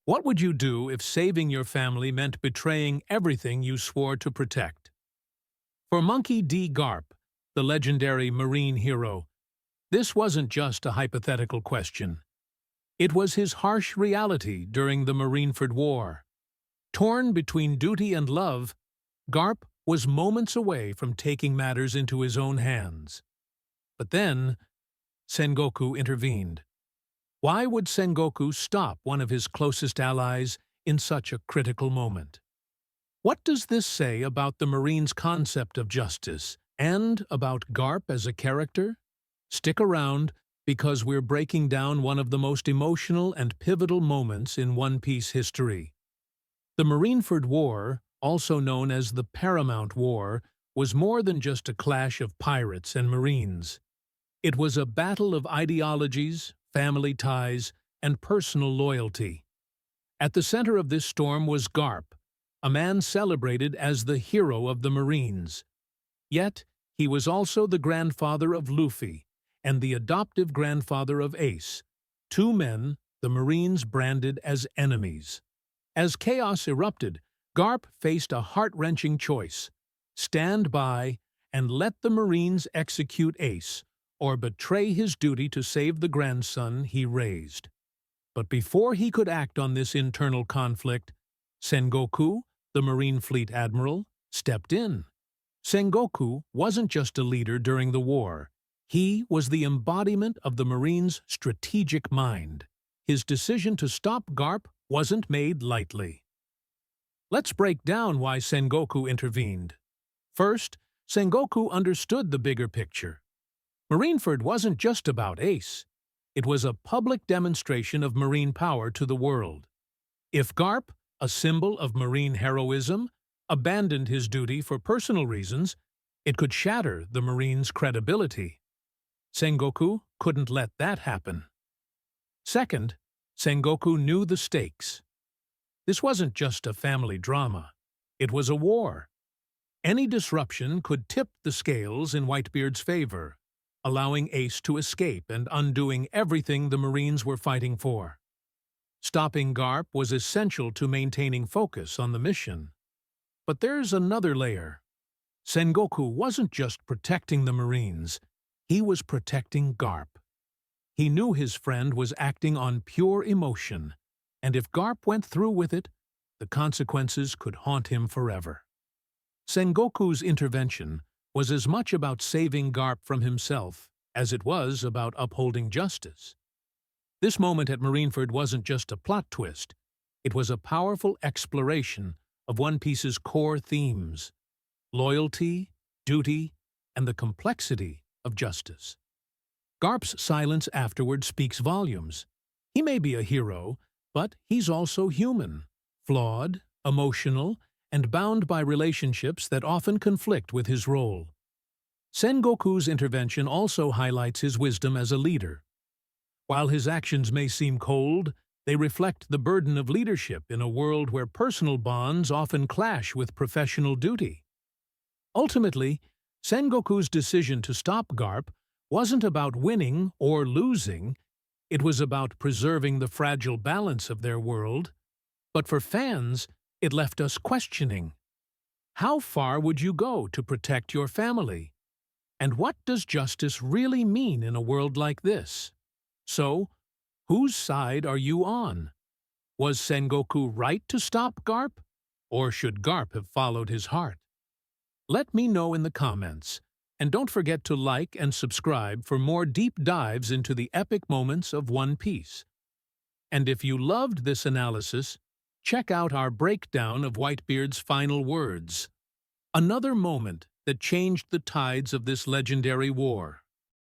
What would you do if saving your family meant betraying everything you swore to protect? For Monkey D. Garp, the legendary Marine hero, this wasn't just a hypothetical question. It was his harsh reality during the Marineford War. Torn between duty and love, Garp was moments away from taking matters into his own hands. But then, Sengoku intervened. Why would Sengoku stop one of his closest allies in such a critical moment? What does this say about the Marine's concept of justice and about Garp as a character? Stick around, because we're breaking down one of the most emotional and pivotal moments in One Piece history. The Marineford War, also known as the Paramount War, was more than just a clash of pirates and Marines. It was a battle of ideologies, family ties, and personal loyalty. At the center of this storm was Garp, a man celebrated as the hero of the Marines. Yet, he was also the grandfather of Luffy and the adoptive grandfather of Ace, two men the Marines branded as enemies. As chaos erupted, Garp faced a heart-wrenching choice: stand by and let the Marines execute Ace, or betray his duty to save the grandson he raised. But before he could act on this internal conflict, Sengoku, the Marine Fleet Admiral, stepped in. Sengoku wasn't just a leader during the war. He was the embodiment of the Marines' strategic mind. His decision to stop Garp wasn't made lightly. Let's break down why Sengoku intervened. First, Sengoku understood the bigger picture. Marineford wasn't just about Ace. It was a public demonstration of Marine power to the world. If Garp, a symbol of Marine heroism, abandoned his duty for personal reasons, it could shatter the Marines' credibility. Sengoku couldn't let that happen. Second, Sengoku knew the stakes. This wasn't just a family drama. It was a war. Any disruption could tip the scales in Whitebeard's favor, allowing Ace to escape and undoing everything the Marines were fighting for. Stopping Garp was essential to maintaining focus on the mission. But there's another layer. Sengoku wasn't just protecting the Marines. He was protecting Garp. He knew his friend was acting on pure emotion, and if Garp went through with it, the consequences could haunt him forever. Sengoku's intervention was as much about saving Garp from himself as it was about upholding justice. This moment at Marineford wasn't just a plot twist. It was a powerful exploration of One Piece's core themes: loyalty, duty, and the complexity of justice. Garp's silence afterward speaks volumes. He may be a hero, but he's also human, flawed, emotional, and bound by relationships that often conflict with his role. Sengoku's intervention also highlights his wisdom as a leader. While his actions may seem cold, they reflect the burden of leadership in a world where personal bonds often clash with professional duty. Ultimately, Sengoku's decision to stop Garp wasn't about winning or losing. It was about preserving the fragile balance of their world. But for fans, it left us questioning: how far would you go to protect your family? And what does justice really mean in a world like this? So, whose side are you on? Was Sengoku right to stop Garp? Or should Garp have followed his heart? Let me know in the comments, and don't forget to like and subscribe for more deep dives into the epic moments of One Piece. And if you loved this analysis, check out our breakdown of Whitebeard's final words, another moment that changed the tides of this legendary war.